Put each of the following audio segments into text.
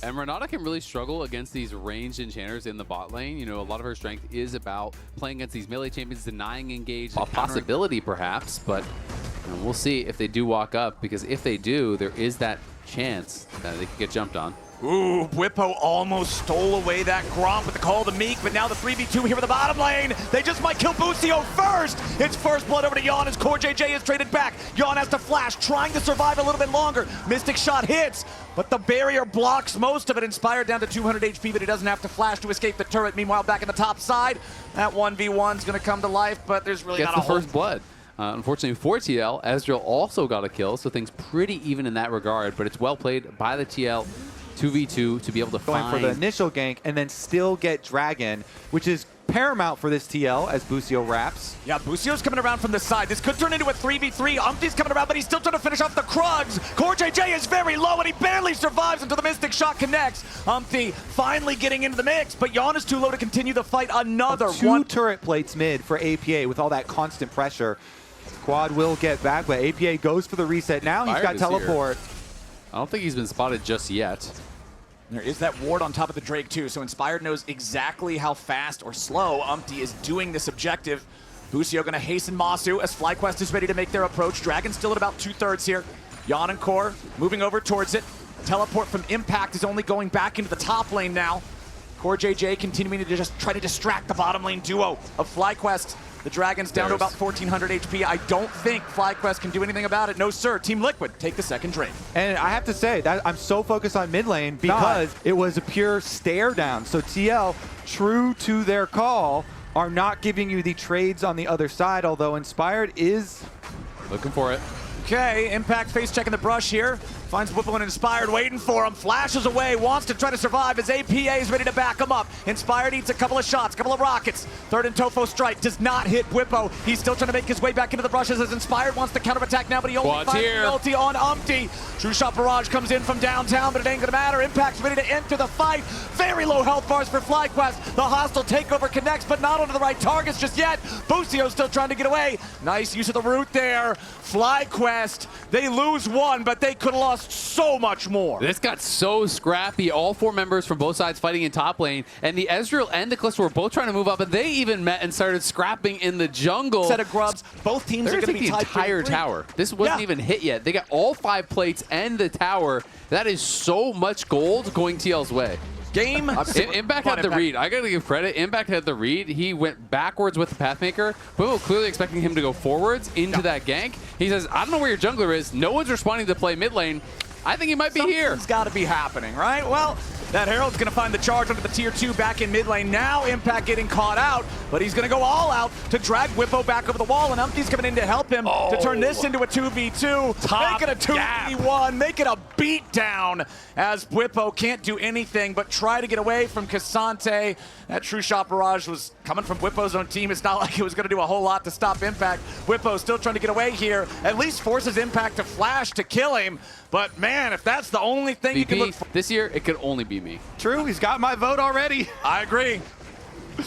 And Renata can really struggle against these ranged enchanters in the bot lane. You know, a lot of her strength is about playing against these melee champions, denying engage. A possibility, perhaps, but we'll see if they do walk up, because if they do, there is that chance that they could get jumped on. Ooh, Bwipo almost stole away that Gromp with the call to Meek, but now the 3v2 here in the bottom lane. They just might kill Busio first. It's first blood over to Yawn as CoreJJ is traded back. Yawn has to flash, trying to survive a little bit longer. Mystic shot hits, but the barrier blocks most of it. Inspired down to 200 HP, but he doesn't have to flash to escape the turret. Meanwhile, back in the top side, that 1v1 is going to come to life, but there's really not a whole... Gets the first blood. Unfortunately for TL, Ezreal also got a kill, so things pretty even in that regard, but it's well played by the TL. 2v2 to be able to going for the initial gank and then still get Dragon, which is paramount for this TL as Busio wraps. Yeah, Busio's coming around from the side. This could turn into a 3v3. Umpty's coming around, but he's still trying to finish off the Krugs. CoreJJ is very low, and he barely survives until the Mystic shot connects. Umpty finally getting into the mix, but Yawn is too low to continue the fight. Another two turret plates mid for APA with all that constant pressure. Quad will get back, but APA goes for the reset now. He's got teleport. I don't think he's been spotted just yet. There is that ward on top of the Drake too, so Inspired knows exactly how fast or slow Umpty is doing this objective. Busio gonna hasten Masu as FlyQuest is ready to make their approach. Dragon's still at about 2/3 here. Yawn and Core moving over towards it. Teleport from Impact is only going back into the top lane now. CoreJJ continuing to just try to distract the bottom lane duo of FlyQuest. The Dragon's down to about 1,400 HP. I don't think FlyQuest can do anything about it. No, sir. Team Liquid take the second Drake. And I have to say that I'm so focused on mid lane because it was a pure stare down. So TL, true to their call, are not giving you the trades on the other side, although Inspired is looking for it. Okay, Impact face checking the brush here. Finds Bwipo and Inspired waiting for him. Flashes away, wants to try to survive as APA is ready to back him up. Inspired eats a couple of shots, a couple of rockets. Third and Tofo strike does not hit Bwipo. He's still trying to make his way back into the brushes as Inspired wants to counterattack now, but he only finds the ulti on Umpty. True Shot Barrage comes in from downtown, but it ain't gonna matter. Impact's ready to enter the fight. Very low health bars for FlyQuest. The hostile takeover connects, but not onto the right targets just yet. Busio still trying to get away. Nice use of the root there. FlyQuest, they lose one, but they could have lost so much more. This got so scrappy. All four members from both sides fighting in top lane, and the Ezreal and the Callisto were both trying to move up, and they even met and started scrapping in the jungle. Set of grubs. Both teams are going to be the entire tower. This wasn't even hit yet. They got all 5 plates and the tower. That is so much gold going TL's way. Game. Impact had the read. I gotta give credit. Impact had the read. He went backwards with the Pathmaker. Bwipo clearly expecting him to go forwards into that gank. He says, I don't know where your jungler is. No one's responding to play mid lane. I think he might be here. Something's got to be happening, right? Well, that Herald's going to find the charge under the tier 2 back in mid lane. Now Impact getting caught out, but he's going to go all out to drag Bwipo back over the wall, and Umpty's coming in to help him to turn this into a 2v2. Make it a 2v1. Make it a beatdown as Bwipo can't do anything but try to get away from Cassante. That True Shot Barrage was coming from Bwipo's own team. It's not like it was going to do a whole lot to stop Impact. Bwipo still trying to get away here. At least forces Impact to flash to kill him. But man, if that's the only thing you can look for this year, it could only be me. True, he's got my vote already. I agree.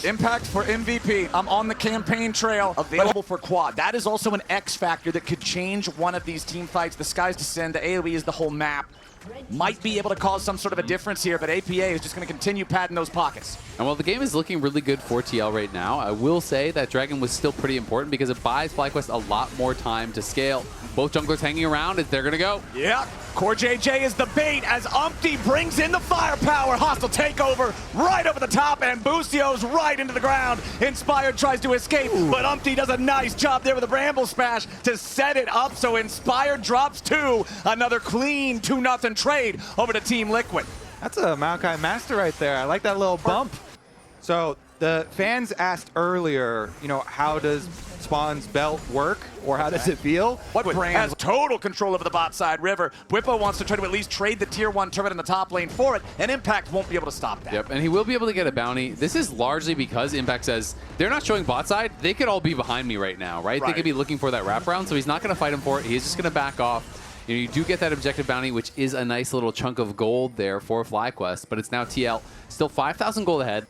Impact for MVP. I'm on the campaign trail. Available for quad. That is also an X factor that could change one of these team fights. The skies descend. The AoE is the whole map. Might be able to cause some sort of a difference here, but APA is just going to continue padding those pockets. And while the game is looking really good for TL right now, I will say that Dragon was still pretty important because it buys FlyQuest a lot more time to scale. Both junglers hanging around, they're going to go. Yeah, CoreJJ is the bait as Umpty brings in the firepower. Hostile takeover right over the top, and Busio's right into the ground. Inspired tries to escape, but Umpty does a nice job there with a Bramble Smash to set it up, so Inspired drops 2. Another clean 2-0 trade over to Team Liquid. That's a Maokai Master right there. I like that little bump. So the fans asked earlier, you know, how does Spawn's belt work, or how does it feel? What brand has total control over the bot side river? Bwipo wants to try to at least trade the tier 1 turret in the top lane for it, and Impact won't be able to stop that. Yep, and he will be able to get a bounty. This is largely because Impact says, they're not showing bot side, they could all be behind me right now, right? They could be looking for that wraparound, so he's not going to fight him for it. He's just going to back off. You know, you do get that objective bounty, which is a nice little chunk of gold there for FlyQuest, but it's now TL. Still 5,000 gold ahead.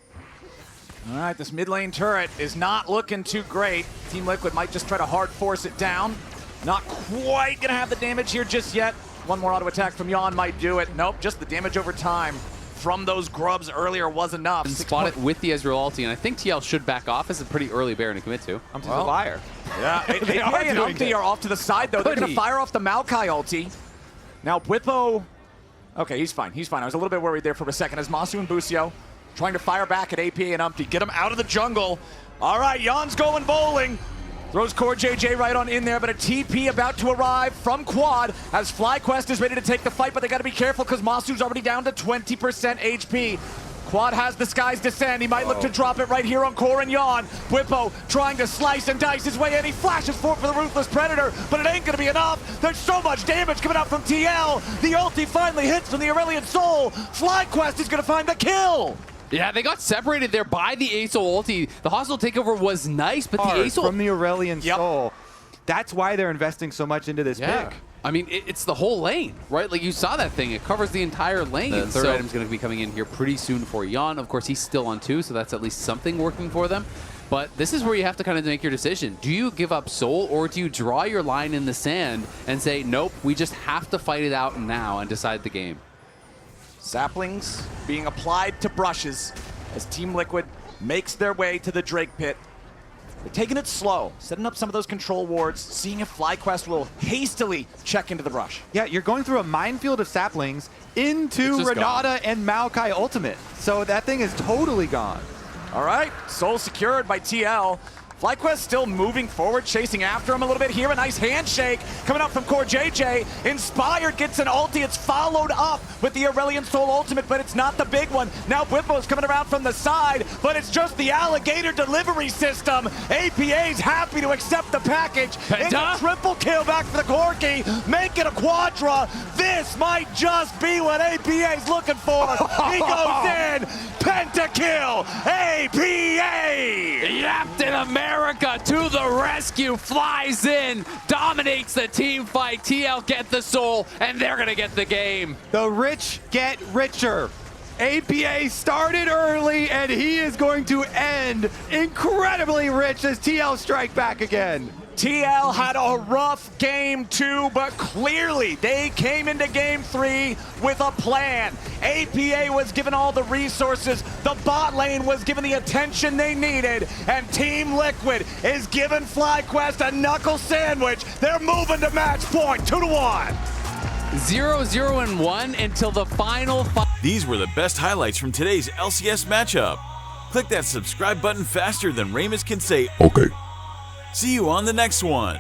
All right, this mid lane turret is not looking too great. Team Liquid might just try to hard force it down. Not quite going to have the damage here just yet. One more auto attack from Yawn might do it. Nope, just the damage over time. from those grubs earlier was enough. And spot it with the Ezreal ulti, and I think TL should back off. It's a pretty early Baron to commit to. I'm just a liar. Yeah, APA and Umpty are off to the side, though. They're going to fire off the Maokai ulti. Now, Bwipo... Okay, he's fine. He's fine. I was a little bit worried there for a second as Masu and Busio trying to fire back at APA and Umpty. Get him out of the jungle. All right, Jan's going bowling. Throws Core JJ right on in there, but a TP about to arrive from Quad as FlyQuest is ready to take the fight, but they got to be careful because Masu's already down to 20% HP. Quad has the Sky's Descent. He might look to drop it right here on Core and Jan. Bwipo trying to slice and dice his way in. He flashes for the Ruthless Predator, but it ain't going to be enough. There's so much damage coming out from TL. The ulti finally hits from the Aurelion Soul. FlyQuest is going to find the kill. Yeah, they got separated there by the Aesol ulti. The hostile takeover was nice, but the Aesol... from the Aurelion Soul. That's why they're investing so much into this pick. I mean, it's the whole lane, right? Like, you saw that thing. It covers the entire lane. The third item's going to be coming in here pretty soon for Jan. Of course, he's still on 2, so that's at least something working for them. But this is where you have to kind of make your decision. Do you give up Soul, or do you draw your line in the sand and say, nope, we just have to fight it out now and decide the game? Saplings being applied to brushes as Team Liquid makes their way to the Drake pit. They're taking it slow, setting up some of those control wards, seeing if FlyQuest will hastily check into the brush. Yeah, you're going through a minefield of saplings into Renata and Maokai ultimate. So that thing is totally gone. All right, Soul secured by TL. FlyQuest still moving forward, chasing after him a little bit here. A nice handshake coming out from Core JJ. Inspired gets an ulti. It's followed up with the Aurelion Soul ultimate, but it's not the big one. Now Bwipo's coming around from the side, but it's just the alligator delivery system. APA's happy to accept the package. It's a triple kill back for the Corki. Make it a quadra. This might just be what APA's looking for. He goes in. Pentakill. APA. Captain America to the rescue, flies in, dominates the team fight. TL get the soul, and they're going to get the game. The rich get richer. APA started early, and he is going to end incredibly rich as TL strike back again. TL had a rough game 2, but clearly they came into game 3 with a plan. APA was given all the resources, the bot lane was given the attention they needed, and Team Liquid is giving FlyQuest a knuckle sandwich. They're moving to match point, 2-1. 0-0-1 until the final fight. These were the best highlights from today's LCS matchup. Click that subscribe button faster than Ramus can say, okay. See you on the next one.